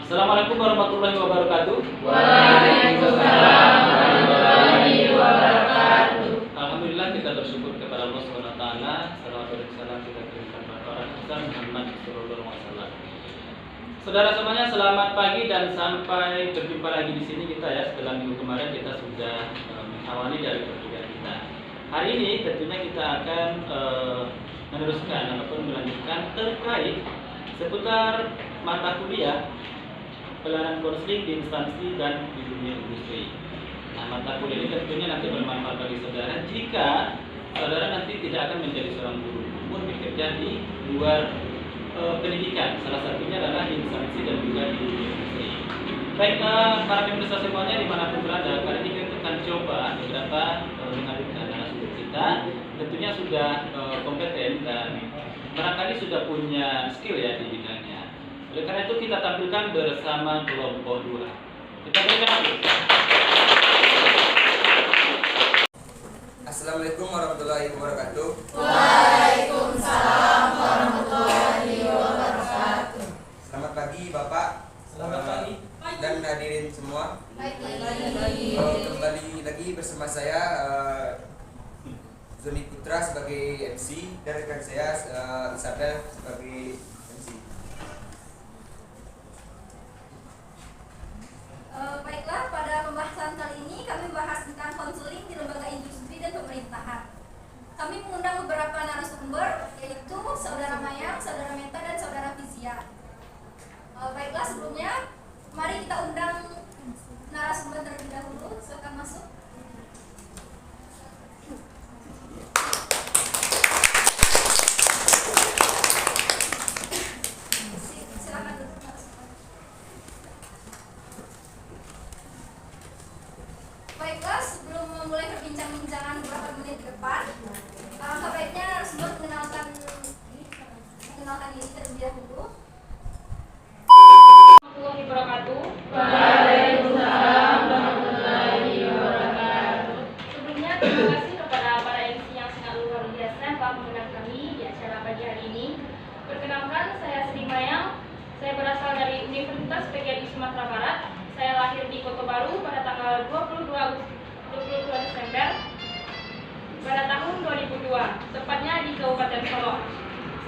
Assalamualaikum warahmatullahi wabarakatuh. Waalaikumsalam warahmatullahi wabarakatuh. Alhamdulillah, kita bersyukur kepada Allah Subhanahu wa taala. Salawat dan salam kita kirimkan kepada orang Muhammad sallallahu alaihi wasallam. Saudara semuanya, selamat pagi dan sampai berjumpa lagi di sini kita ya. Setelah minggu kemarin kita sudah mengawali dari perkuliahan kita. Hari ini tentunya kita akan meneruskan ataupun melanjutkan terkait seputar mata kuliah pelayanan konseling di instansi dan di dunia industri. Nah, mata kuliah ini tentunya nanti bermanfaat bagi saudara jika saudara nanti tidak akan menjadi seorang guru, namun bekerja di luar pendidikan. Salah satunya adalah di instansi dan juga di dunia industri. Baik, para pemirsa semuanya dimanapun berada, kali ini kita akan coba beberapa mengadukan narasumber kita. Tentunya sudah kompeten dan barangkali sudah punya skill ya di bidangnya. Oleh karena itu kita tampilkan bersama kelompok 2. Kita berikan aplaus. Assalamualaikum warahmatullahi wabarakatuh. Waalaikumsalam warahmatullahi wabarakatuh. Selamat pagi Bapak. Selamat pagi. Dan hadirin semua. Pagi. Kembali lagi bersama saya Zoni Putra sebagai MC dan rekan saya Isabel sebagai MC. Baiklah, pada pembahasan kali ini kami bahas tentang konseling di lembaga industri dan pemerintahan. Kami mengundang beberapa narasumber, yaitu Saudara Mayang, Saudara Meta, dan Saudara Fizia. Baiklah, sebelumnya mari kita undang narasumber terlebih dahulu. Silakan masuk. Silakan duduk. Baiklah, sebelum memulai perbincangan beberapa menit ke depan, alangkah baiknya narasumber mengenalkan diri terlebih dahulu. Warahmatullahi wabarakatuh. Waalaikumsalam warahmatullahi wabarakatuh. Sebelumnya terima kasih kepada para MC yang sangat luar biasa yang telah mengundang kami di acara pagi hari ini. Perkenalkan, saya Sri Mayang. Saya berasal dari Universitas PGRI Sumatera Barat. Saya lahir di Kota Baru pada tanggal 22 Desember pada tahun 2002, tepatnya di Kabupaten Solo.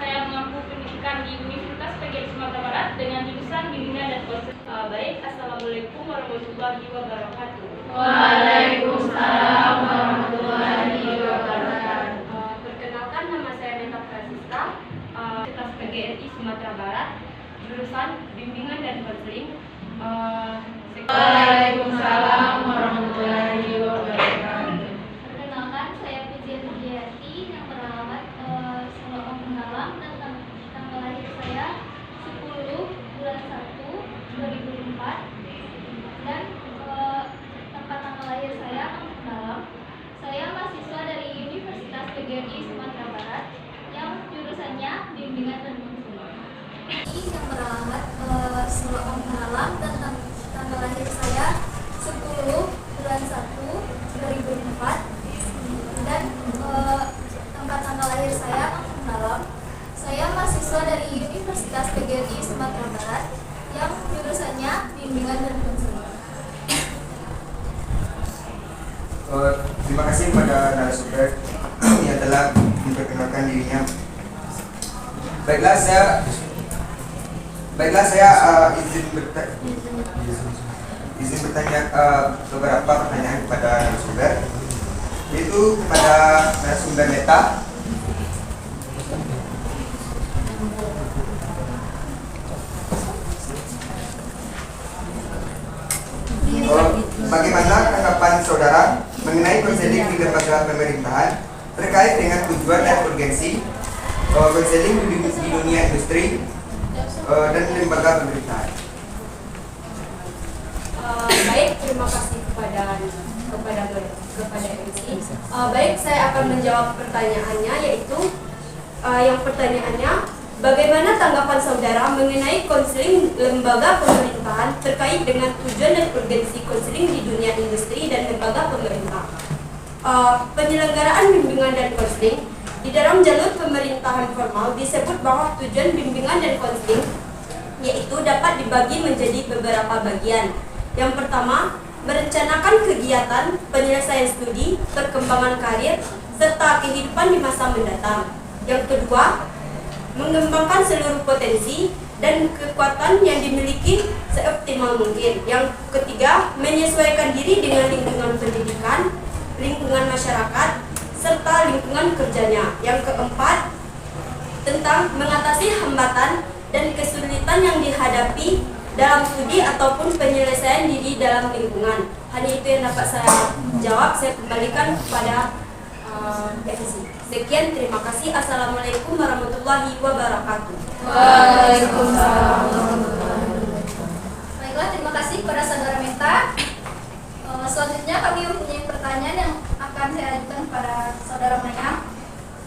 Saya mengampu pendidikan di Universitas PGRI Sumatera Barat dengan jurusan bimbingan dan konseling. Baik, assalamualaikum warahmatullahi wabarakatuh. Waalaikumsalam warahmatullahi wabarakatuh. Perkenalkan, nama saya Meta Francisca, Universitas PGRI Sumatera Barat, jurusan bimbingan dan konseling. Waalaikumsalam warahmatullahi wabarakatuh. Perkenalkan, saya Fizia Pujiati yang beralamat Solo Penggalang dan tanggal lahir saya 10 bulan 1 2004 dan tempat tanggal lahir saya Penggalang. Saya mahasiswa dari Universitas PGRI Sumatera Barat yang jurusannya bimbingan dan konseling. Yang beralamat Solo Penggalang dan tanggal lahir saya 10 bulan 1 2004 dan tempat tanggal lahir saya Penggalang. Saya mahasiswa dari Universitas PGRI Sumatera Barat yang jurusannya bimbingan dan konseling. Terima kasih kepada narasumber yang telah memperkenalkan dirinya. Baiklah, saya izin bertanya beberapa pertanyaan kepada narasumber, yaitu kepada narasumber Meta. Bagaimana tanggapan saudara mengenai konseling di lembaga pemerintahan terkait dengan tujuan dan urgensi konseling di dunia industri dan lembaga pemerintahan? Baik, terima kasih kepada MC. Baik, saya akan menjawab pertanyaannya, yaitu yang pertanyaannya, bagaimana tanggapan saudara mengenai konseling lembaga pemerintahan terkait dengan tujuan dan urgensi konseling di dunia industri dan lembaga pemerintah? Penyelenggaraan bimbingan dan konseling di dalam jalur pemerintahan formal disebut bahwa tujuan bimbingan dan konseling yaitu dapat dibagi menjadi beberapa bagian. Yang pertama, merencanakan kegiatan, penyelesaian studi, perkembangan karir, serta kehidupan di masa mendatang. Yang kedua, mengembangkan seluruh potensi dan kekuatan yang dimiliki seoptimal mungkin. Yang ketiga, menyesuaikan diri dengan lingkungan pendidikan, lingkungan masyarakat, serta lingkungan kerjanya. Yang keempat, tentang mengatasi hambatan dan kesulitan yang dihadapi dalam studi ataupun penyelesaian diri dalam lingkungan. Hanya itu yang dapat saya jawab. Saya kembalikan kepada MC. Sekian, terima kasih. Assalamualaikum warahmatullahi wabarakatuh. Waalaikumsalam. Baiklah, terima kasih kepada saudara Meta. Selanjutnya kami mempunyai pertanyaan yang akan saya ajukan kepada saudara Maya,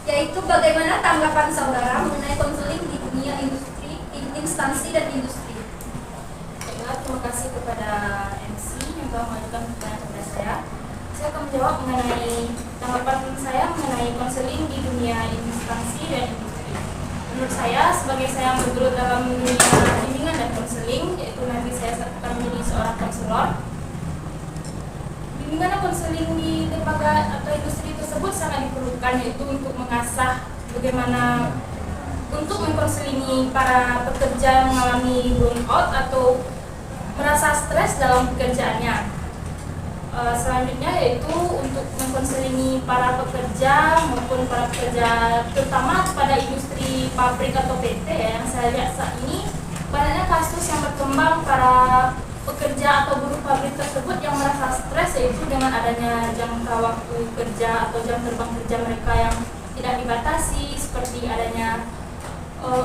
yaitu bagaimana tanggapan saudara mengenai konseling di dunia industri, instansi dan industri. Baiklah, terima kasih kepada MC yang telah mengajukan pertanyaan kepada saya. Saya akan menjawab mengenai tanggapan saya mengenai konseling di dunia instansi dan industri. Menurut saya, sebagai saya yang bergelut dalam dunia bimbingan dan konseling, yaitu nanti saya akan menjadi seorang konselor. Bimbingan dan konseling di lembaga atau industri tersebut sangat diperlukan, yaitu untuk mengasah bagaimana untuk mengkonselingi para pekerja yang mengalami burnout atau merasa stres dalam pekerjaannya. Selanjutnya yaitu untuk mengkonselingi para pekerja maupun para pekerja terutama pada industri pabrik atau PT ya, yang saya lihat saat ini banyaknya kasus yang berkembang para pekerja atau buruh pabrik tersebut yang merasa stres, yaitu dengan adanya jangka waktu kerja atau jam terbang kerja mereka yang tidak dibatasi, seperti adanya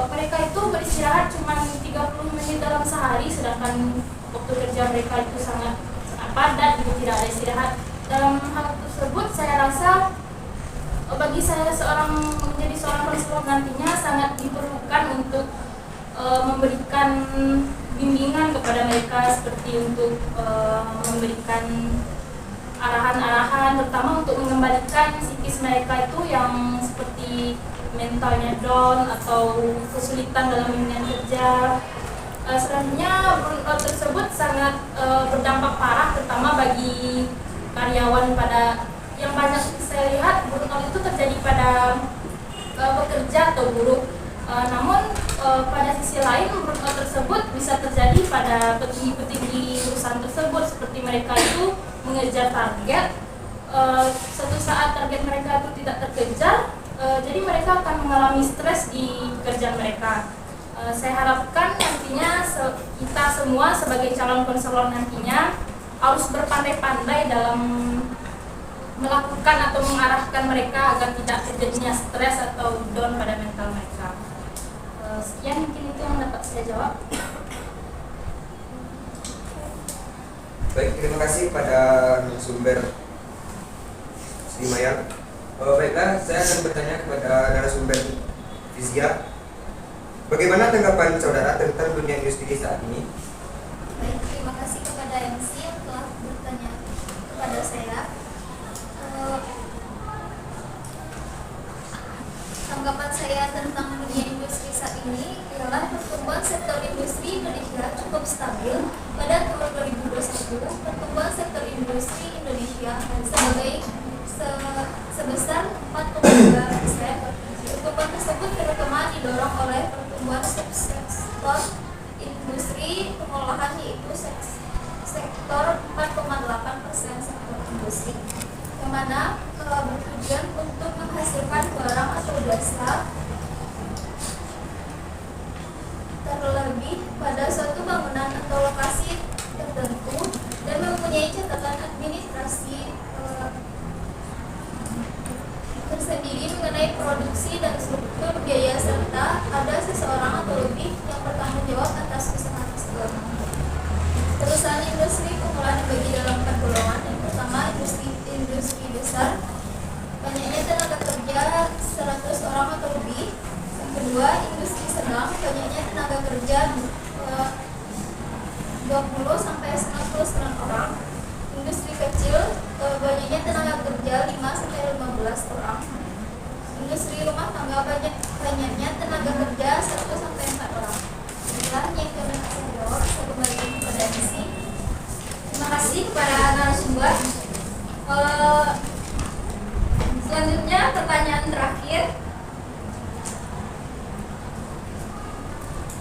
mereka itu beristirahat cuma 30 menit dalam sehari, sedangkan waktu kerja mereka itu sangat padat, gitu, tidak ada istirahat. Dalam hal tersebut saya rasa bagi saya menjadi seorang konselor nantinya sangat diperlukan untuk memberikan bimbingan kepada mereka, seperti untuk memberikan arahan-arahan, terutama untuk mengembalikan psikis mereka itu yang seperti mentalnya down atau kesulitan dalam dunia kerja. Selanjutnya burnout tersebut sangat berdampak parah, terutama bagi karyawan pada yang banyak saya lihat burnout itu terjadi pada pekerja atau buruh. Namun pada sisi lain burnout tersebut bisa terjadi pada petinggi-petinggi perusahaan tersebut, seperti mereka itu mengejar target. Suatu saat target mereka itu tidak terkejar, jadi mereka akan mengalami stres di pekerjaan mereka. Saya harapkan nantinya kita semua sebagai calon konselor nantinya harus berpandai-pandai dalam melakukan atau mengarahkan mereka agar tidak terjadinya stres atau down pada mental mereka. Sekian mungkin itu yang dapat saya jawab. Baik, terima kasih kepada narasumber Sri Mayang. Baiklah, saya akan bertanya kepada narasumber Fizia. Bagaimana tanggapan saudara tentang dunia industri saat ini? Baik, terima kasih kepada MC yang telah bertanya kepada saya. Tanggapan saya tentang dunia industri saat ini ialah pertumbuhan sektor industri Indonesia cukup stabil. Pada tahun 2021, pertumbuhan sektor industri Indonesia sebesar 4,3%. Pertumbuhan tersebut terutama didorong oleh pertumbuhan sektor industri pengolahan, yaitu sektor 4,8% sektor industri, yang mana bertujuan untuk menghasilkan barang atau jasa, terlebih pada suatu bangunan atau lokasi tertentu, dan mempunyai catatan administrasi tersendiri mengenai produksi dan struktur biaya, serta ada seseorang atau lebih yang bertanggung jawab atas usaha tersebut. Perusahaan industri pengolahan dibagi dalam 4 golongan. Yang pertama, industri besar, banyaknya tenaga kerja 100 orang atau lebih. Yang kedua, industri sedang, banyaknya tenaga kerja 20 sampai 99 orang. Industri kecil, banyaknya tenaga kerja 5 sampai 15 orang. Industri rumah tangga, banyaknya tenaga kerja 1 sampai 4 orang. Dan yang terakhir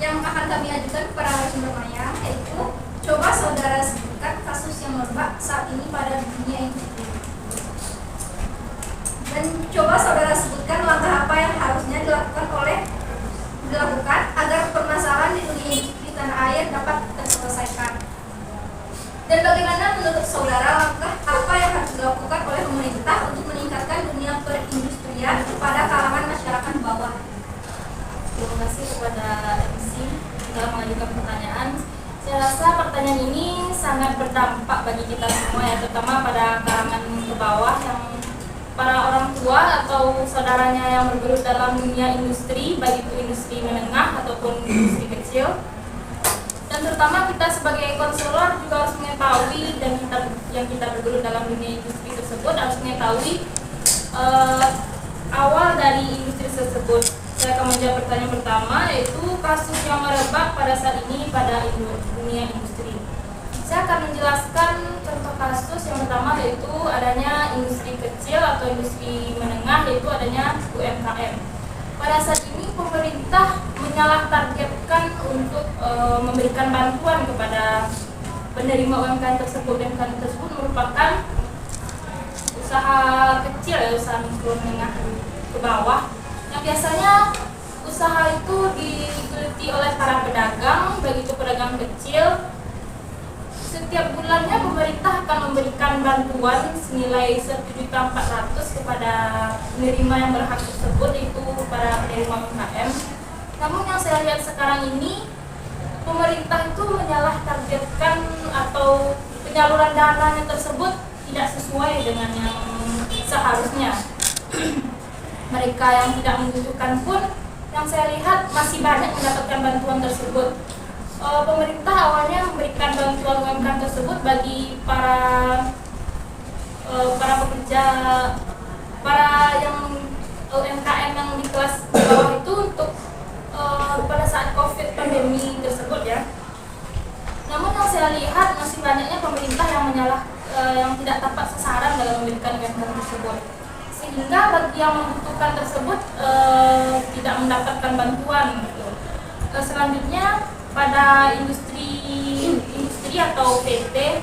yang akan kami ajukan kepada narasumber Maya, yaitu coba saudara sebutkan kasus yang merebak saat ini pada dunia industri. Dan coba saudara sebutkan langkah apa yang harusnya dilakukan agar permasalahan di dunia industri tanah air dapat terselesaikan. Dan bagaimana menurut saudara langkah apa yang harus dilakukan oleh pemerintah untuk meningkatkan dunia perindustrian kepada kalangan masyarakat bawah? Terima kasih kepada MC telah mengajukan pertanyaan. Saya rasa pertanyaan ini sangat berdampak bagi kita semua ya, terutama pada kalangan ke bawah yang para orang tua atau saudaranya yang bergelut dalam dunia industri, baik itu industri menengah ataupun industri kecil. Dan terutama kita sebagai konselor juga harus mengetahui, dan kita bergelut dalam dunia industri tersebut harus mengetahui awal dari industri tersebut. Saya akan menjawab pertanyaan pertama, yaitu kasus yang merebak pada saat ini pada dunia industri. Saya akan menjelaskan contoh kasus yang pertama, yaitu adanya industri kecil atau industri menengah, yaitu adanya UMKM. Pada saat ini pemerintah menyalah targetkan untuk memberikan bantuan kepada penerima UMKM tersebut. UMKM tersebut merupakan usaha kecil ya, usaha mikro menengah ke bawah, yang biasanya usaha itu digeluti oleh para pedagang, baik itu pedagang kecil. Setiap bulannya pemerintah akan memberikan bantuan senilai 1.400.000 kepada penerima yang berhak tersebut, yaitu para penerima UMKM. Namun yang saya lihat sekarang ini, pemerintah itu menyalah targetkan atau penyaluran dananya tersebut tidak sesuai dengan yang seharusnya. Mereka yang tidak membutuhkan pun, yang saya lihat masih banyak mendapatkan bantuan tersebut. Pemerintah awalnya memberikan bantuan UMKM tersebut bagi para pekerja, para yang UMKM yang di kelas bawah itu untuk pada saat COVID pandemi tersebut ya. Namun yang saya lihat masih banyaknya pemerintah yang tidak tepat sasaran dalam memberikan UMKM tersebut, sehingga bagi yang membutuhkan tersebut tidak mendapatkan bantuan gitu. Selanjutnya pada industri atau PT,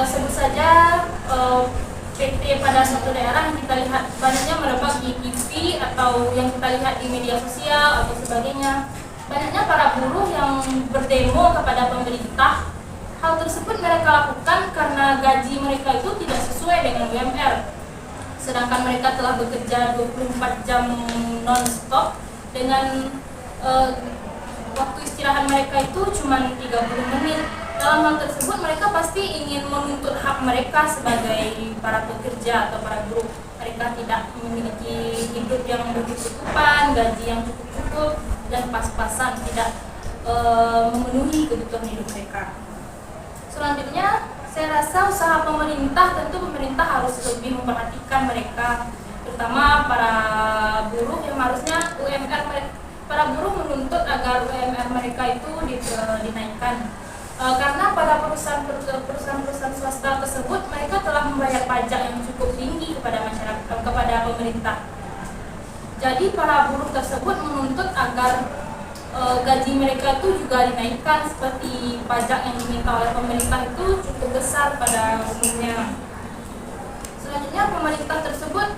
sebut saja PT pada suatu daerah yang kita lihat banyaknya merebak di TV atau yang kita lihat di media sosial atau sebagainya. Banyaknya para buruh yang berdemo kepada pemerintah. Hal tersebut mereka lakukan karena gaji mereka itu tidak sesuai dengan UMR. Sedangkan mereka telah bekerja 24 jam non-stop dengan waktu istirahat mereka itu cuma 30 menit. Dalam hal tersebut mereka pasti ingin menuntut hak mereka sebagai para pekerja atau para buruh. Mereka tidak memiliki hidup yang berkecukupan, gaji yang cukup-cukup dan pas-pasan, tidak memenuhi kebutuhan hidup mereka. Selanjutnya, saya rasa usaha pemerintah, tentu pemerintah harus lebih memperhatikan mereka, terutama para buruh yang harusnya UMR mereka. Para buruh menuntut agar UMR mereka itu dinaikkan, karena pada perusahaan swasta tersebut mereka telah membayar pajak yang cukup tinggi kepada masyarakat, kepada pemerintah. Jadi para buruh tersebut menuntut agar gaji mereka itu juga dinaikkan, seperti pajak yang diminta oleh pemerintah itu cukup besar pada umumnya. Selanjutnya pemerintah tersebut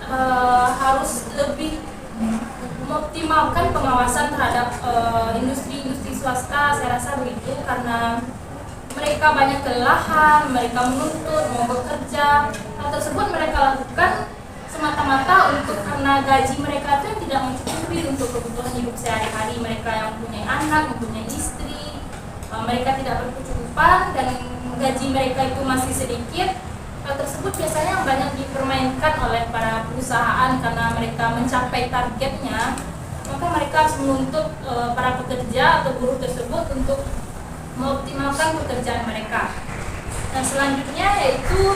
harus lebih mengoptimalkan pengawasan terhadap industri swasta. Saya rasa begitu, karena mereka banyak kelelahan, mereka menuntut mau bekerja. Hal tersebut mereka lakukan semata-mata untuk karena gaji mereka itu tidak mencukupi untuk kebutuhan hidup sehari-hari. Mereka yang mempunyai anak, mempunyai istri, mereka tidak berkecukupan dan gaji mereka itu masih sedikit. Hal tersebut biasanya banyak dipermainkan oleh para perusahaan karena mereka mencapai targetnya, maka mereka harus menuntut para pekerja atau buruh tersebut untuk mengoptimalkan pekerjaan mereka. Dan selanjutnya yaitu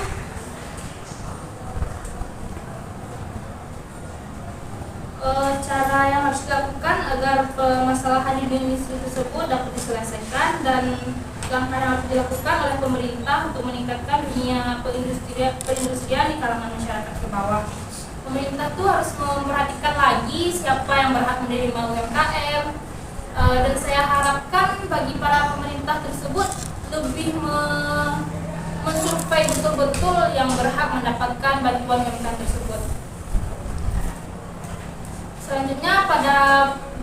cara yang harus dilakukan agar permasalahan di industri tersebut dapat diselesaikan, dan langkah yang harus dilakukan oleh pemerintah untuk meningkatkan dunia perindustrian di kalangan masyarakat ke bawah. pemerintah tuh harus memperhatikan lagi siapa yang berhak menerima UMKM. Dan saya harapkan bagi para pemerintah tersebut lebih mensurvei betul-betul yang berhak mendapatkan bantuan UMKM tersebut. Selanjutnya pada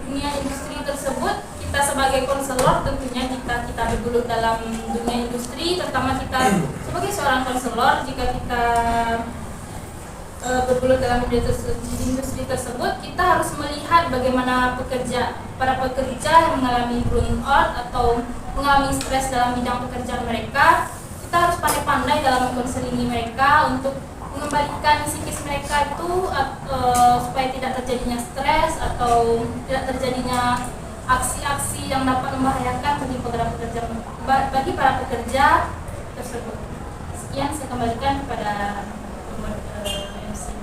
dunia industri tersebut, kita sebagai konselor tentunya kita bergelut dalam dunia industri, terutama kita sebagai seorang konselor, jika kita bergelut dalam industri tersebut, kita harus melihat bagaimana para pekerja yang mengalami burnout atau mengalami stres dalam bidang pekerjaan mereka. Kita harus pandai-pandai dalam mengkonselingi mereka untuk mengembalikan psikis mereka itu supaya tidak terjadinya stres atau tidak terjadinya aksi-aksi yang dapat membahayakan bagi para pekerja tersebut. Sekian, saya kembalikan kepada MC.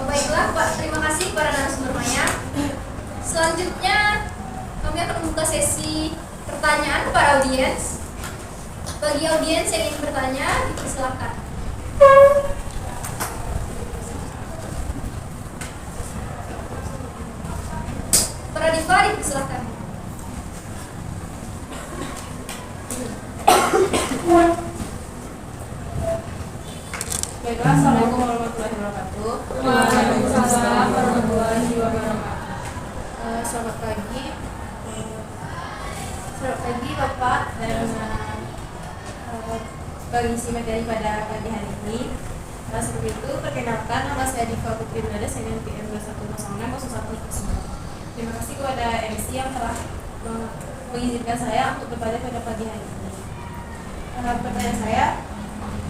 Baiklah Pak, terima kasih para narasumbernya. Selanjutnya kami akan membuka sesi pertanyaan kepada audiens. Bagi audiens yang ingin bertanya, dipersilakan. Para diva, dipersilakan. Baiklah, Assalamualaikum warahmatullahi wabarakatuh. Waalaikumsalam warahmatullahi wabarakatuh. Selamat pagi. Selamat pagi Bapak dan pengisi materi pada pagi hari ini. Sebelum itu, perkenalkan, nama saya Diva Putri Nada, dengan PM 21060109. Terima kasih kepada MC yang telah mengizinkan saya untuk bertanya pada pagi hari ini. Pertanyaan saya,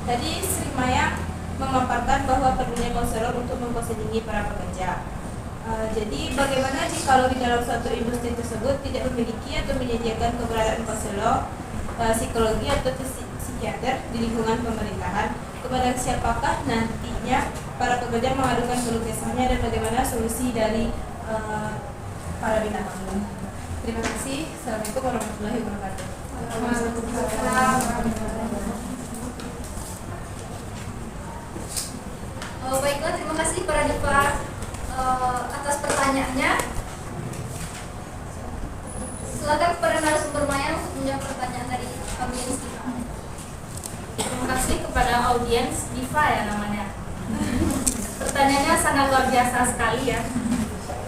tadi Sri Maya memaparkan bahwa perlunya konselor untuk mengkonselingi para pekerja. Jadi bagaimana jika di dalam suatu industri tersebut tidak memiliki atau menyediakan keberadaan konselor psikologi atau psikiater di lingkungan pemerintahan, kepada siapakah nantinya para pekerja mengadukan keluh kesahnya dan bagaimana solusi dari para bintang tamu? Terima kasih. Assalamualaikum warahmatullahi wabarakatuh. Baiklah, terima kasih para diva atas pertanyaannya. Silakan kepada narasumber Maya untuk menjawab pertanyaan dari audiens Diva. Terima kasih kepada audiens Diva ya namanya. Pertanyaannya sangat luar biasa sekali ya.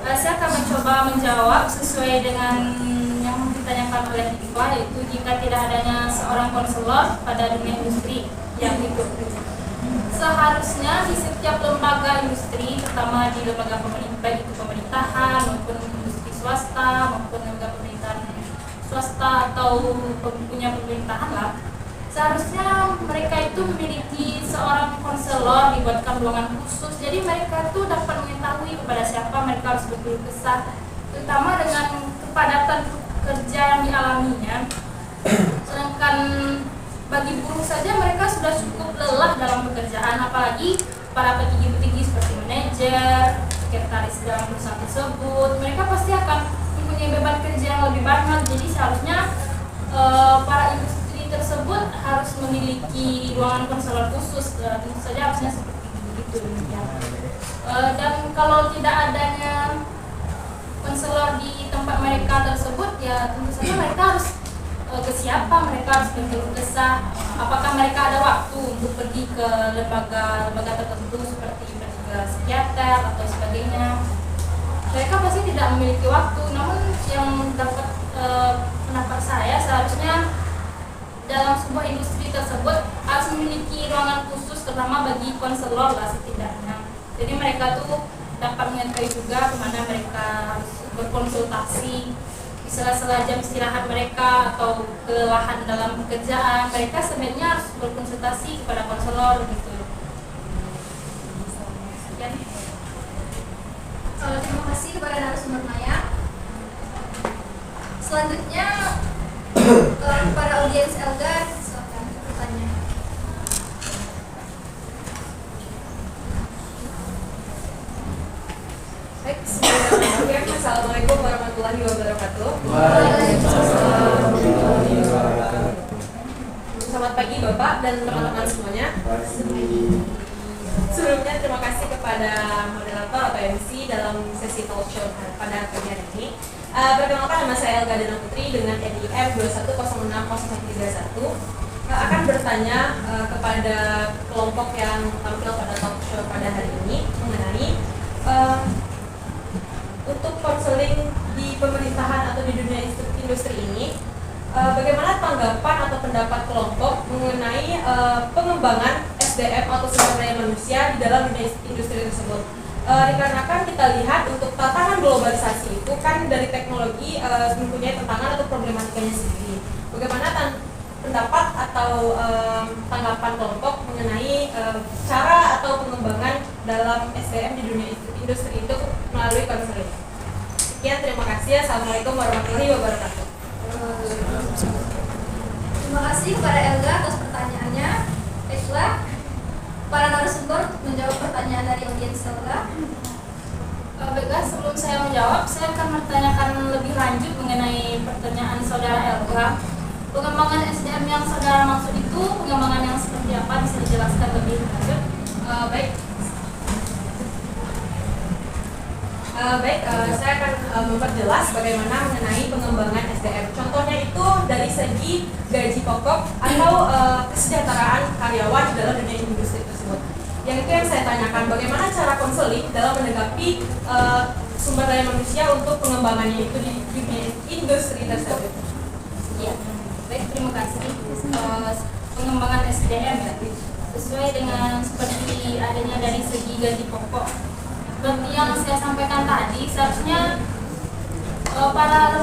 Saya akan mencoba menjawab sesuai dengan yang ditanyakan oleh Diva, yaitu jika tidak adanya seorang konselor pada dunia industri yang hidup. Seharusnya di setiap lembaga industri, terutama di lembaga pemerintah, baik itu pemerintahan maupun industri swasta maupun lembaga pemerintahan swasta atau punya pemerintahan lah, seharusnya mereka itu memiliki seorang konselor, dibuatkan ruangan khusus. Jadi mereka itu dapat mengetahui kepada siapa mereka harus berkeluh kesah, terutama dengan kepadatan kerja yang dialaminya. Sedangkan bagi buruh saja mereka sudah cukup lelah dalam pekerjaan, apalagi para petinggi-petinggi seperti manajer, sekretaris dalam perusahaan tersebut. Mereka pasti akan mempunyai beban kerja yang lebih banyak. Jadi seharusnya para industri tersebut harus memiliki ruangan konselor khusus. Tentu saja harusnya seperti itu. Dan kalau tidak adanya konselor di tempat mereka tersebut, ya tentu saja mereka harus ke siapa mereka harus berkeluh kesah. Apakah mereka ada waktu untuk pergi ke lembaga tertentu seperti ke psikiater atau sebagainya? Mereka pasti tidak memiliki waktu. Namun yang dapat pendapat saya, seharusnya dalam sebuah industri tersebut harus memiliki ruangan khusus, terutama bagi konselor lah setidaknya. Jadi mereka tuh dapat mengetahui juga kemana mereka harus berkonsultasi. Di sela-sela jam istirahat mereka atau kelelahan dalam pekerjaan, mereka sebenarnya harus berkonsultasi kepada konselor gitu. Sekian. Terima kasih kepada narasumber Maya. Selanjutnya para audiens Elga, silakan bertanya. Baik, bismillahirrahmanirrahim. Assalamualaikum warahmatullahi wabarakatuh. Selamat pagi Bapak dan teman-teman semuanya. Sebelumnya terima kasih kepada moderator atau MC dalam sesi talk show pada pagi hari ini. Perkenalkan, nama saya Elga Dana Putri dengan NIM 21060131 akan bertanya kepada kelompok yang tampil pada talk show pada hari ini mengenai untuk konseling di pemerintahan atau di dunia industri ini, bagaimana tanggapan atau pendapat kelompok mengenai pengembangan SDM atau sumber daya manusia di dalam dunia industri tersebut? Dikarenakan kita lihat untuk tatanan globalisasi itu kan dari teknologi mempunyai tantangan atau problematikanya sendiri. Bagaimana pendapat atau tanggapan kelompok mengenai cara atau pengembangan dalam SDM di dunia industri itu melalui konseling? Sekian, terima kasih. Assalamualaikum warahmatullahi wabarakatuh. Terima kasih kepada Elga atas pertanyaannya. Baiklah, para narasumber untuk menjawab pertanyaan dari audiens Elga. Baiklah, sebelum saya menjawab, saya akan menanyakan lebih lanjut mengenai pertanyaan saudara Elga. Pengembangan SDM yang saudara maksud itu pengembangan yang seperti apa? Bisa dijelaskan lebih lanjut? Saya akan memperjelas bagaimana mengenai pengembangan SDM. Contohnya itu dari segi gaji pokok atau kesejahteraan karyawan di dalam dunia industri tersebut. Yang itu yang saya tanyakan, bagaimana cara konseling dalam menanggapi sumber daya manusia untuk pengembangannya itu di dunia industri tersebut. Ya, baik, terima kasih. Pengembangan SDM ya, sesuai dengan seperti adanya dari segi gaji pokok. Seperti yang saya sampaikan tadi, seharusnya para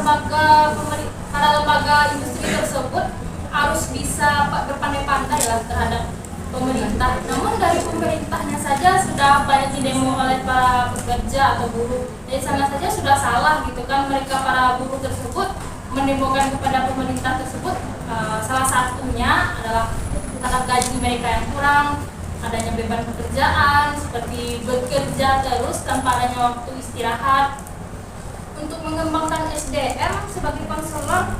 lembaga industri tersebut harus bisa berpandai-pandai lah terhadap pemerintah. Namun dari pemerintahnya saja sudah banyak didemo oleh para pekerja atau buruh. Dari sana saja sudah salah gitu kan, mereka para buruh tersebut mendemokan kepada pemerintah tersebut. Salah satunya adalah taraf gaji mereka yang kurang, adanya beban pekerjaan, seperti bekerja terus tanpa adanya waktu istirahat. Untuk mengembangkan SDM sebagai konselor,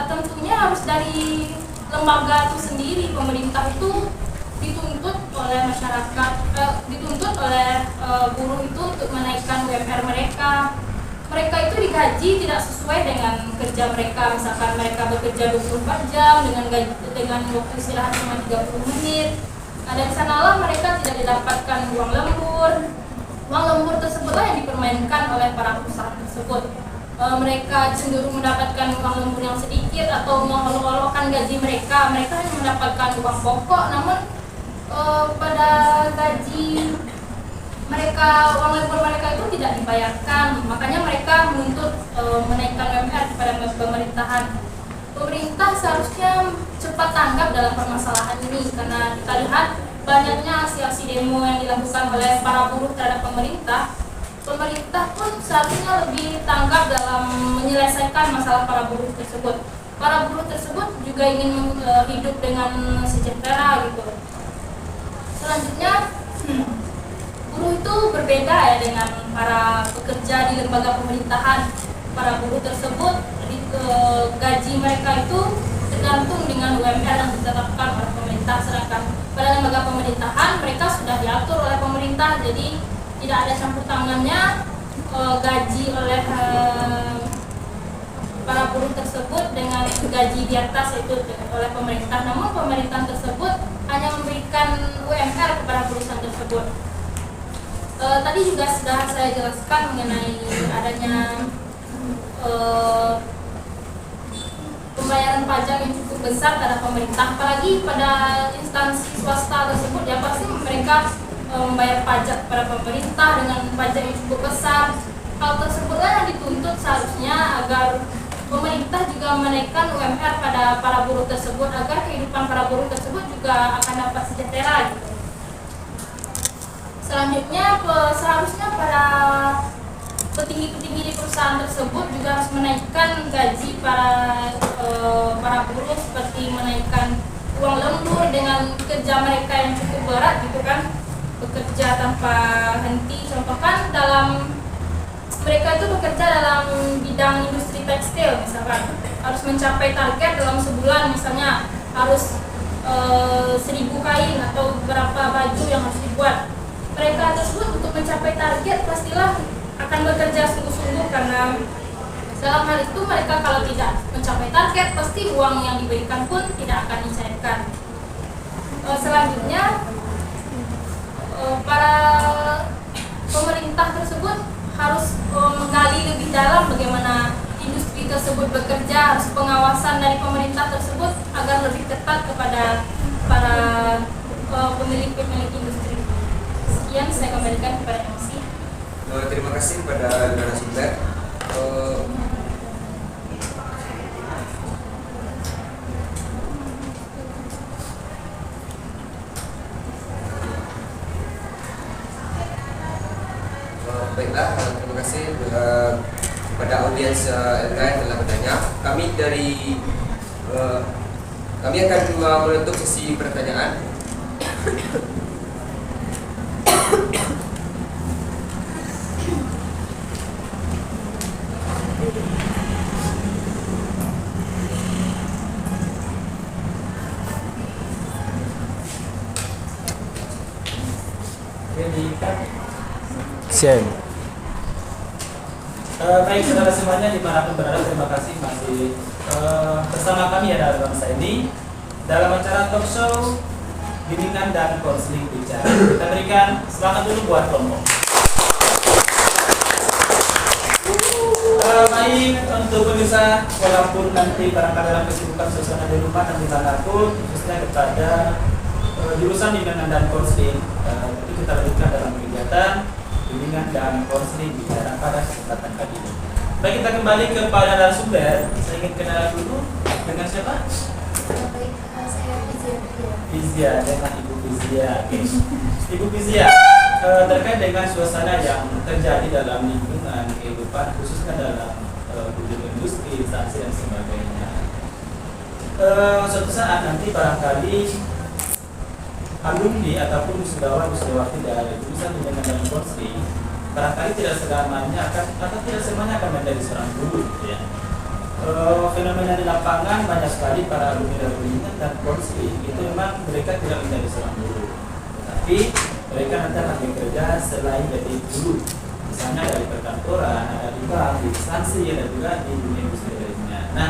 tentunya harus dari lembaga itu sendiri. Pemerintah itu dituntut oleh masyarakat, dituntut oleh buruh itu untuk menaikkan UMR mereka. Mereka itu digaji tidak sesuai dengan kerja mereka. Misalkan mereka bekerja 24 jam dengan waktu istirahat cuma 30 menit. Dari sanalah mereka tidak didapatkan uang lembur. Uang lembur tersebutlah yang dipermainkan oleh para perusahaan tersebut. Mereka cenderung mendapatkan uang lembur yang sedikit atau mengolok-olokkan gaji mereka. Mereka hanya mendapatkan uang pokok, namun pada gaji mereka, uang lembur mereka itu tidak dibayarkan. Makanya mereka menuntut menaikkan UMR kepada pemerintahan. Pemerintah seharusnya cepat tanggap dalam permasalahan ini, karena kita lihat banyaknya aksi-aksi demo yang dilakukan oleh para buruh terhadap pemerintah. Pemerintah pun seharusnya lebih tanggap dalam menyelesaikan masalah para buruh tersebut. Para buruh tersebut juga ingin hidup dengan sejahtera gitu. Selanjutnya, buruh itu berbeda ya dengan para pekerja di lembaga pemerintahan. Para buruh tersebut gaji mereka itu tergantung dengan UMR yang ditetapkan oleh pemerintah, sedangkan pada lembaga pemerintahan mereka sudah diatur oleh pemerintah, jadi tidak ada campur tangannya gaji oleh para buruh tersebut dengan gaji di atas yaitu oleh pemerintah. Namun pemerintah tersebut hanya memberikan UMR kepada perusahaan tersebut. Tadi juga sudah saya jelaskan mengenai adanya pembayaran pajak yang cukup besar terhadap pemerintah, apalagi pada instansi swasta tersebut ya pasti mereka membayar pajak kepada pemerintah dengan pajak yang cukup besar. Hal tersebutlah yang dituntut seharusnya agar pemerintah juga menaikkan UMR pada para buruh tersebut agar kehidupan para buruh tersebut juga akan dapat sejahtera gitu. Selanjutnya seharusnya para petinggi-petinggi di perusahaan tersebut juga harus menaikkan gaji para buruh, seperti menaikkan uang lembur dengan kerja mereka yang cukup berat gitu kan. bekerja tanpa henti. Contohkan mereka itu bekerja dalam bidang industri tekstil misalkan, harus mencapai target dalam sebulan, misalnya harus 1000 kain atau berapa baju yang harus dibuat. Mereka tersebut untuk mencapai target pastilah akan bekerja sungguh-sungguh, karena dalam hal itu mereka kalau tidak mencapai target pasti uang yang diberikan pun tidak akan dicairkan. Selanjutnya para pemerintah tersebut harus menggali lebih dalam bagaimana industri tersebut bekerja, harus pengawasan dari pemerintah tersebut agar lebih ketat kepada para pemilik industri. Sekian saya kembalikan kepada MC. Terima kasih kepada narasumber. Baiklah, terima kasih kepada audiens LK yang telah bertanya. Kami akan menutup sesi pertanyaan. Baik saudara semuanya dimanapun berada, terima kasih masih bersama kami ya dalam masa ini dalam acara talk show bimbingan dan konseling bicara. Kita berikan selamat dulu buat kelompok. Baik untuk pemirsa, walaupun nanti barangkali dalam kesibukan suasana di rumah dan dimanapun, khususnya kepada jurusan bimbingan dan konseling, itu kita lanjutkan dalam kegiatan bimbingan dan konseling bicara pada kesempatan kali ini. Baik, kita kembali kepada narasumber. Saya ingin kenal dulu dengan siapa? Baik, saya Fizia, dengan Ibu Fizia. Ibu Fizia, terkait dengan suasana yang terjadi dalam lingkungan kehidupan, khususnya dalam dunia industri, instansi dan sebagainya. Suatu saat nanti barangkali alumni ataupun wisudawati dari jurusan bimbingan dan konseling barangkali tidak selamanya akan menjadi seorang guru, ya. Fenomena di lapangan banyak sekali para alumni dari bimbingan dan konseling itu memang mereka tidak menjadi seorang guru, tapi mereka nanti akan bekerja selain jadi guru, misalnya dari perkantoran, ada di bank, di instansi, ada juga di dunia industri lainnya. Nah,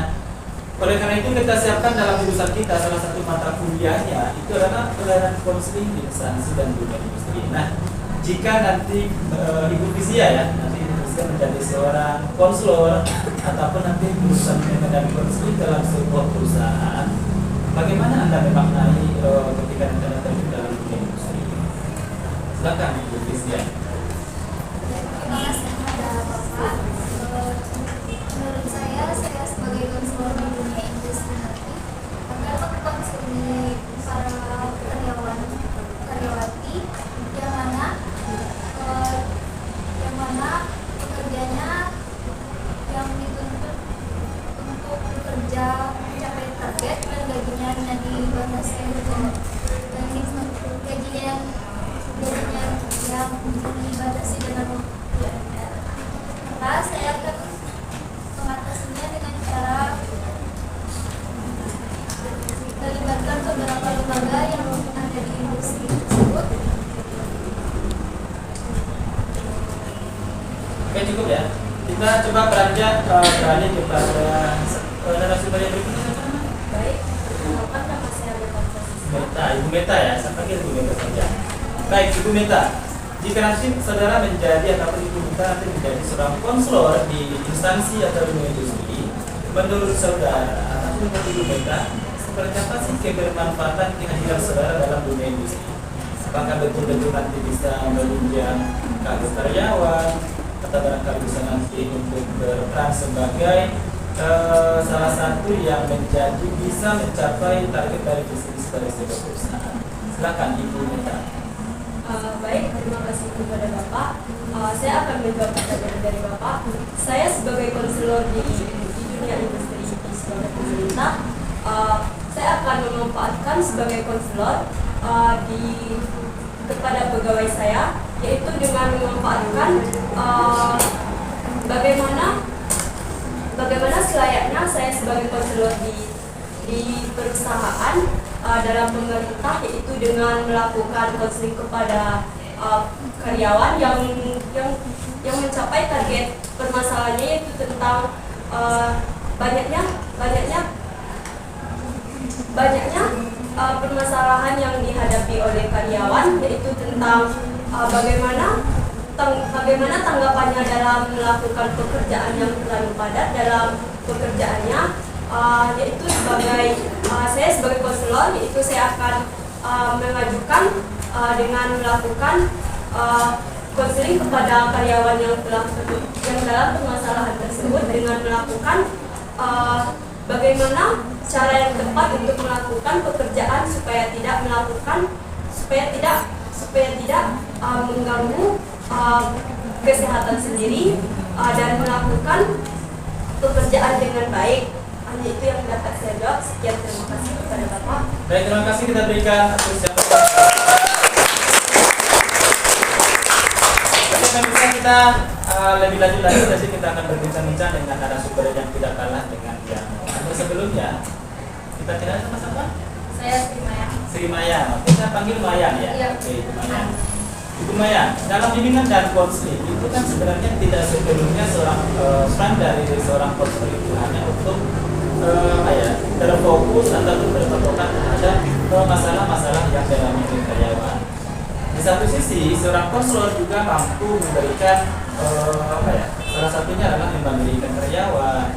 oleh karena itu kita siapkan dalam jurusan kita salah satu mata kuliahnya itu adalah pelayanan konseling di instansi dan dunia industri. Nah, jika nanti Ibu Fizia ya, nanti Ibu Fizia menjadi seorang konselor ataupun nanti jurusan bimbingan dan konseling dalam sebuah perusahaan, bagaimana Anda memaknai ketika Anda terjun dalam dunia industri? Silakan Ibu Fizia. terima kasih kepada Bapak. Menurut saya sebagai konselor di dunia industri nanti akan mengkonsumsi para karyawati yang mana pekerjanya yang dituntut untuk bekerja mencapai target dan gajinya di bawah dan gajinya yang dibatasi dengan UMR. Maka saya akan mengatasinya dengan cara melibatkan beberapa lembaga yang ada di industri tersebut. Oke, cukup ya. Kita coba beranjak beralih kepada narasumber yang berikutnya. Baik, perkenalkan nama saya Meta, Ibu Meta ya, saya panggil Ibu Meta saja. Baik, Ibu Meta, jika nanti saudara menjadi ataupun Ibu Meta nanti menjadi seorang konselor di instansi atau dunia industri, menurut saudara ataupun menurut Ibu Meta, seperti apa sih kebermanfaatan kehadiran saudara dalam dunia industri? Apakah betul-betul nanti bisa menunjang kader karyawan, atau barangkali bisa nanti untuk berperan sebagai salah satu yang bisa mencapai target dari visi dari sebuah perusahaan? Silakan Ibu Meta. Baik, terima kasih kepada Bapak. Saya akan menjawab pertanyaan dari Bapak. Saya sebagai konselor di dunia industri sebagai pemerintah, saya akan memanfaatkan sebagai konselor kepada pegawai saya, yaitu dengan memanfaatkan bagaimana selayaknya saya sebagai konselor di perusahaan dalam pemerintah, yaitu dengan melakukan konseling kepada karyawan yang mencapai target permasalahannya, yaitu tentang banyaknya permasalahan yang dihadapi oleh karyawan, yaitu tentang bagaimana tanggapannya dalam melakukan pekerjaan yang terlalu padat dalam pekerjaannya, yaitu saya sebagai konselor, yaitu saya akan mengajukan dengan melakukan konseling kepada karyawan yang dalam permasalahan tersebut, dengan melakukan bagaimana cara yang tepat untuk melakukan pekerjaan supaya tidak mengganggu kesehatan sendiri dan melakukan pekerjaan dengan baik. Hanya itu yang dapat saya jawab. Sekian, terima kasih kepada Bapak. Baik, terima kasih, kita berikan apresiasi. Bisa kita lebih lanjut lagi, jadi kita akan berbincang-bincang dengan narasumber yang tidak kalah dengan yang sebelumnya. Kita kenal sama-sama. Saya Sri Maya. Sri Maya, kita panggil Maya ya. Iya. Oke, Ibu Maya. Ibu Maya, dalam bimbingan dan konseling itu kan sebenarnya tidak sepenuhnya peran dari seorang konselor itu hanya untuk terfokus atau berpatokan terhadap masalah-masalah yang dialami oleh karyawan. Di satu sisi, seorang konselor juga mampu memberikan salah satunya adalah memberikan karyawan,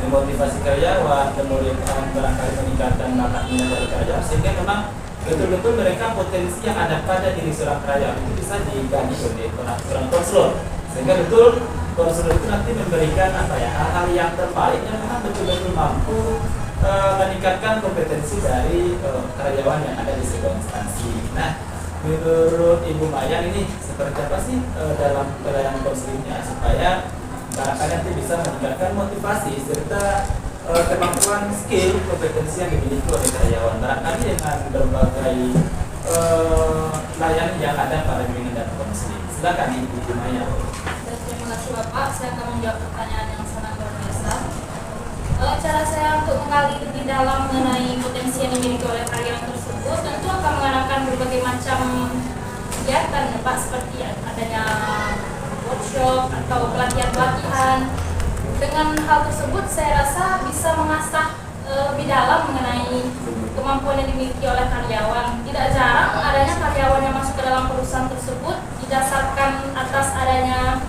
memotivasi karyawan, kemudian barangkali meningkatkan bakat minat dari karyawan, sehingga memang betul-betul mereka potensi yang ada pada diri seorang karyawan itu bisa digali oleh seorang konselor, sehingga betul konselor itu nanti memberikan hal-hal yang terbaik yang memang betul-betul mampu meningkatkan kompetensi dari karyawan yang ada di sebuah instansi. Nah, menurut Ibu Maya ini seperti apa sih dalam pelayanan konselingnya supaya barangkali nanti bisa meningkatkan motivasi serta kemampuan skill kompetensi yang dimiliki oleh karyawan, barangkali dengan berbagai layanan yang ada pada bimbingan dan konseling. Silakan Ibu Maya. Terima kasih Bapak, saya akan menjawab pertanyaan yang sangat luar biasa. Cara saya untuk menggali lebih dalam mengenai potensi yang dimiliki oleh karyawan tersebut tentu akan mengadakan berbagai macam kegiatan Pak, seperti adanya workshop atau pelatihan-pelatihan. Dengan hal tersebut saya rasa bisa mengasah lebih dalam mengenai kemampuan yang dimiliki oleh karyawan. Tidak jarang adanya karyawan yang masuk ke dalam perusahaan tersebut didasarkan atas adanya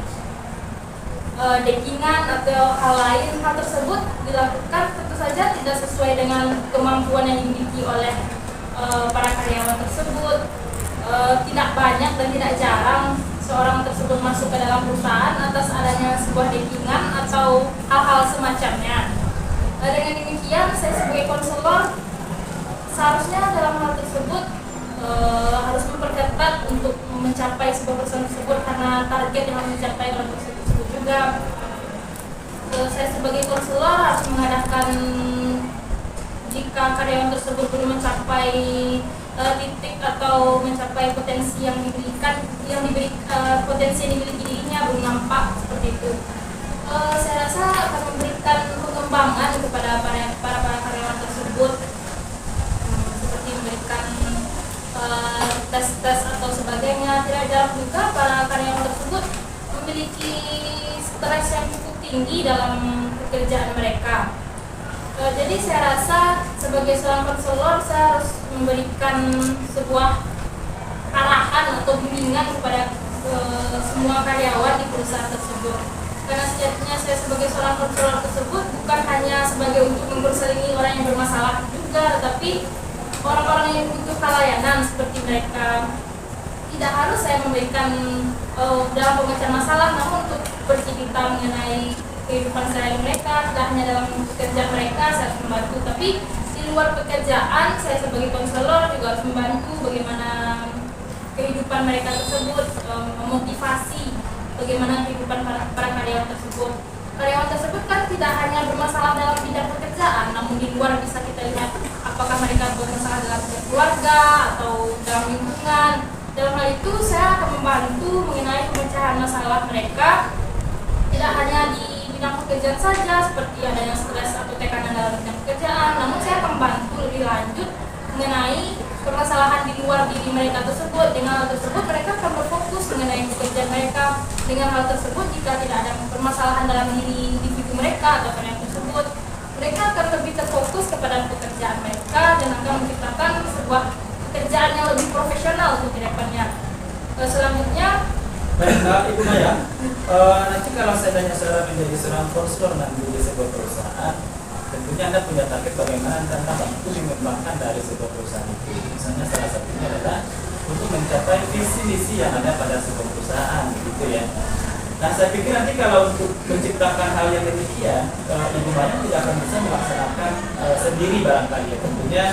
dekingan atau hal lain. Hal tersebut dilakukan tentu saja tidak sesuai dengan kemampuan yang dimiliki oleh para karyawan tersebut. Tidak banyak dan tidak jarang seorang tersebut masuk ke dalam perusahaan atas adanya sebuah dekingan atau hal-hal semacamnya. Dengan demikian, saya sebagai konselor seharusnya dalam hal tersebut harus memperketat untuk mencapai sebuah perusahaan tersebut, karena target yang harus dicapai oleh perusahaan tersebut juga. Saya sebagai konselor harus mengadakan, jika karyawan tersebut belum mencapai titik atau mencapai potensi yang potensi yang dimiliki dirinya belum nampak seperti itu, saya rasa akan memberikan pengembangan kepada para karyawan tersebut, seperti memberikan tes-tes atau sebagainya. Tidak jarang juga para karyawan tersebut memiliki stres yang cukup tinggi dalam pekerjaan mereka. Jadi saya rasa sebagai seorang konselor saya harus memberikan sebuah arahan atau bimbingan kepada semua karyawan di perusahaan tersebut. Karena sejatinya saya sebagai seorang konselor tersebut bukan hanya sebagai untuk memperselingi orang yang bermasalah juga, tetapi orang-orang yang butuh pelayanan seperti mereka. Tidak harus saya memberikan dalam pemecahan masalah, namun untuk bercerita mengenai kehidupan sehari mereka. Tidak hanya dalam pekerjaan mereka saya harus membantu, tapi di luar pekerjaan saya sebagai konselor juga harus membantu bagaimana kehidupan mereka tersebut, memotivasi bagaimana kehidupan para karyawan tersebut. Karyawan tersebut kan tidak hanya bermasalah dalam bidang pekerjaan, namun di luar bisa kita lihat apakah mereka bermasalah dalam keluarga atau dalam lingkungan. Dalam hal itu saya membantu mengenai pemecahan masalah mereka, tidak hanya di bidang pekerjaan saja seperti adanya stres atau tekanan dalam bidang pekerjaan, namun saya akan membantu lebih lanjut mengenai permasalahan di luar diri mereka tersebut. Dengan hal tersebut mereka akan berfokus mengenai pekerjaan mereka. Dengan hal tersebut, jika tidak ada permasalahan dalam diri individu mereka atau karya tersebut, mereka akan lebih terfokus kepada pekerjaan mereka dan akan menciptakan sebuah pekerjaan yang lebih profesional untuk kedepannya. Selanjutnya, baik, Ibu Maya, nanti kalau saya tanya saudara menjadi seorang konselor nanti di sebuah perusahaan, tentunya Anda punya target bagaimana Anda mampu mengembangkan dari sebuah perusahaan itu. Misalnya salah satunya adalah untuk mencapai visi misi yang ada pada sebuah perusahaan, gitu ya. Nah, saya pikir nanti kalau untuk menciptakan hal yang demikian, Ibu Maya tidak akan bisa melaksanakan sendiri barangkali ya. Tentunya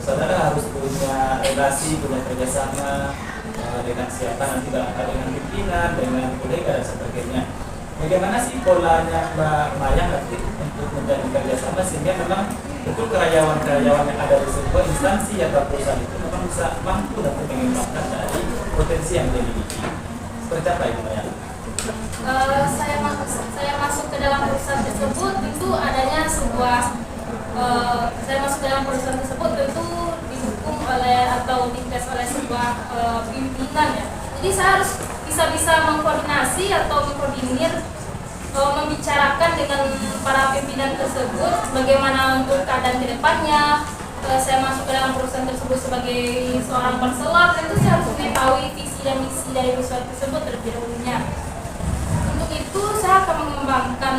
saudara harus punya relasi, punya kerjasama dengan siapa nanti barangkali dengan pimpinan, dengan kolega dan sebagainya. Bagaimana sih polanya Mbak Maya nanti untuk menjadi kerjasama sehingga memang betul karyawan-karyawan yang ada di sebuah instansi atau perusahaan itu memang bisa mampu untuk mengembangkan dari potensi yang dimiliki. Seperti apa Ibu Maya? Saya masuk ke dalam perusahaan tersebut tentu adanya sebuah saya masuk ke dalam perusahaan tersebut tentu didukung oleh atau dites oleh sebuah pimpinan ya. Jadi saya harus bisa mengkoordinasi atau mengkoordinir membicarakan dengan para pimpinan tersebut bagaimana untuk keadaan ke depannya. Saya masuk ke dalam perusahaan tersebut sebagai seorang konselor, tentu saya harus mengetahui visi dan misi dari perusahaan tersebut terlebih dahulunya. Untuk itu saya akan mengembangkan,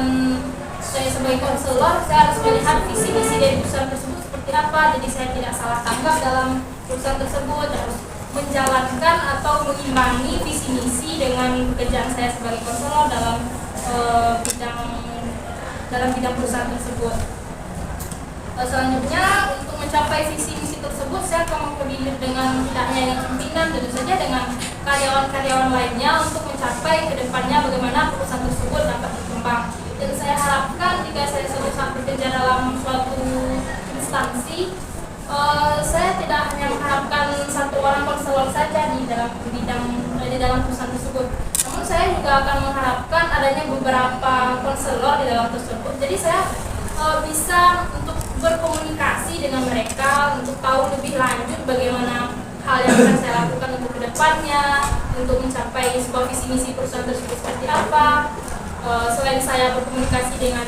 saya sebagai konselor saya harus melihat visi misi dari perusahaan tersebut seperti apa, jadi saya tidak salah tanggap dalam perusahaan tersebut, harus menjalankan atau mengimbangi visi misi dengan pekerjaan saya sebagai konselor dalam bidang perusahaan tersebut. Selanjutnya untuk mencapai visi misi tersebut saya akan mengkoordinir dengan tidak hanya yang pimpinan, tentu saja dengan karyawan-karyawan lainnya untuk mencapai kedepannya bagaimana perusahaan tersebut dapat berkembang. Dan saya harapkan jika saya suatu saat bekerja dalam suatu instansi, saya tidak hanya mengharapkan satu orang konselor saja di dalam perusahaan tersebut. Namun saya juga akan mengharapkan adanya beberapa konselor di dalam tersebut. Jadi saya bisa untuk berkomunikasi dengan mereka untuk tahu lebih lanjut bagaimana hal yang akan saya lakukan untuk kedepannya, untuk mencapai sebuah visi misi perusahaan tersebut seperti apa. Selain saya berkomunikasi dengan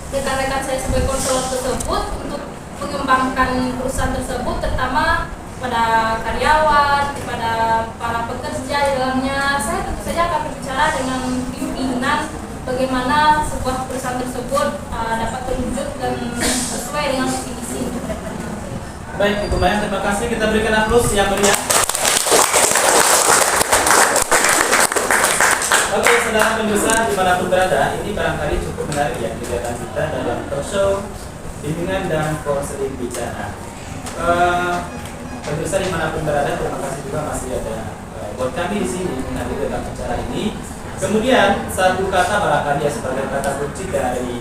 rekan-rekan saya sebagai konselor tersebut untuk mengembangkan perusahaan tersebut, terutama kepada karyawan, kepada para pekerja di dalamnya, saya tentu saja akan berbicara dengan pimpinan bagaimana sebuah perusahaan tersebut dapat terwujud dan sesuai dengan visi misi untuk kedepannya. Baik Ibu Maya, terima kasih. Kita berikan aplaus yang meriah. Oke, saudara pemirsa dimanapun berada, ini barangkali cukup menarik ya kegiatan kita dalam talk show bimbingan dan konseling bicara. Pemirsa dimanapun berada, terima kasih juga masih ada buat kami di sini menghadiri dalam acara ini. Kemudian satu kata barangkali ya sebagai kata kunci dari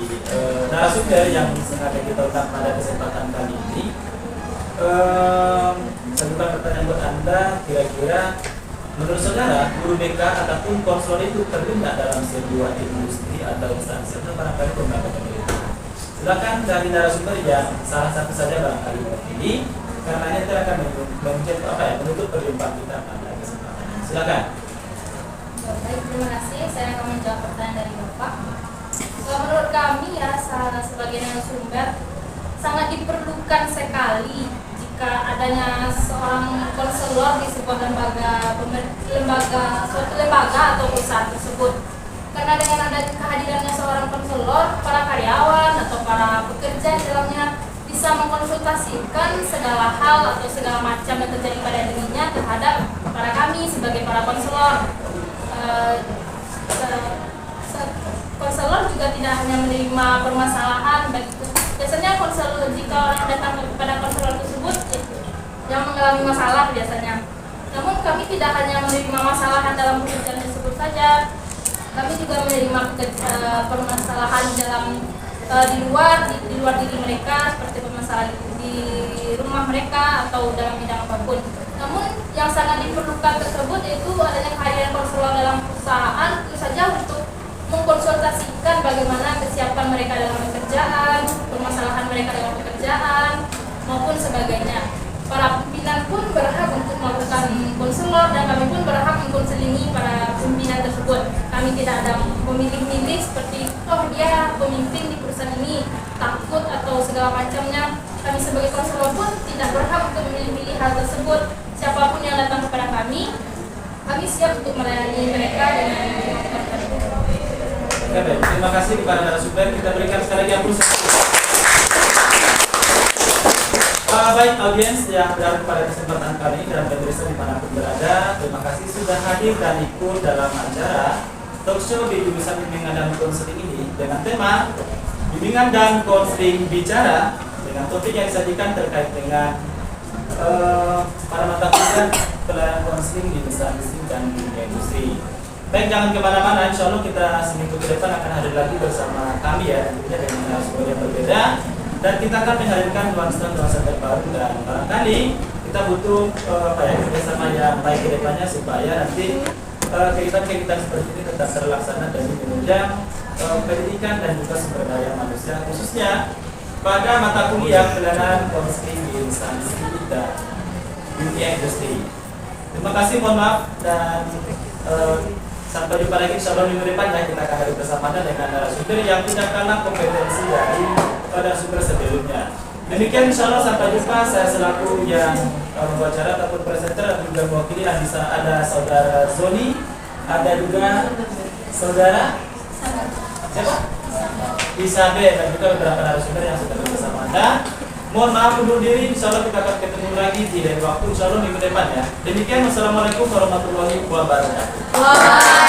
narasumber yang sengaja kita undang pada kesempatan kali ini. Saya bukan pertanyaan buat Anda, kira-kira menurut saudara guru BK ataupun konselor itu perlu nggak dalam sebuah industri atau instansi atau barangkali lembaga pemerintahan? Silakan dari narasumber yang salah satu saja barangkali ini, karena ini akan menutup perjumpaan kita pada kesempatan ini. Silakan. Baik, terima kasih. Saya akan menjawab pertanyaan dari Bapak. Menurut kami ya, sebagai narasumber sangat diperlukan sekali jika adanya seorang konselor di sebuah suatu lembaga atau perusahaan tersebut. Karena dengan adanya kehadirannya seorang konselor, para karyawan atau para pekerja di dalamnya bisa mengkonsultasikan segala hal atau segala macam yang terjadi pada dirinya terhadap para kami sebagai para konselor. Konselor juga tidak hanya menerima permasalahan, biasanya konselor jika orang datang kepada konselor tersebut yang mengalami masalah biasanya. Namun kami tidak hanya menerima masalah dalam pekerjaan tersebut saja, kami juga menerima permasalahan dalam di luar diri mereka, seperti permasalahan di rumah mereka atau dalam bidang apapun. Namun yang sangat diperlukan tersebut itu adanya kehadiran perusahaan tentu saja untuk mengkonsultasikan bagaimana kesiapan mereka dalam pekerjaan, permasalahan mereka dalam pekerjaan, maupun sebagainya. Para pimpinan pun berhak untuk melakukan konselor dan kami pun berhak mengkonselingi para pimpinan tersebut. Kami tidak ada memilih-milih seperti oh dia pemimpin di perusahaan ini takut atau segala macamnya. Kami sebagai konselor pun tidak berhak untuk memilih-milih hal tersebut. Siapapun yang datang kepada kami siap untuk melayani mereka dengan Oke, baik. Terima kasih kepada narasumber. Kita berikan sekali lagi apresiasi. Baik audiens yang berada pada kesempatan kali ini dan pemirsa dimanapun berada, terima kasih sudah hadir dan ikut dalam acara talk show di jurusan bimbingan dan konseling ini dengan tema bimbingan dan konseling bicara dengan topik yang disajikan terkait dengan para mata kuliah pelayanan konseling di instansi dan dunia industri. Baik, jangan kemana-mana, insya Allah kita seminggu ke depan akan hadir lagi bersama kami ya, tentunya dengan narasumber yang berbeda. Dan kita akan menghadirkan nuansa terbaru dan barangkali kita butuh kerjasama yang baik ke depannya supaya nanti kegiatan-kegiatan seperti ini tetap terlaksana dan menunjang pendidikan dan juga sumber daya manusia, khususnya pada mata kuliah pelayanan konseling di instansi dan dunia industri. Terima kasih, mohon maaf dan sampai jumpa lagi insya Allah minggu depan ya, kita akan hadir bersama dengan narasumber yang tidak kalah kompetensi dari narasumber sebelumnya. Demikian insya Allah sampai jumpa. Saya selaku yang membawa acara ataupun presenter dan juga mewakili ada saudara Zoni, ada juga saudara siapa? Isabel dan juga beberapa narasumber yang sudah bersama Anda. Mohon maaf undur diri, insya Allah kita akan ketemu lagi di lain waktu, insya Allah minggu depan ya. Demikian, wassalamualaikum warahmatullahi wabarakatuh.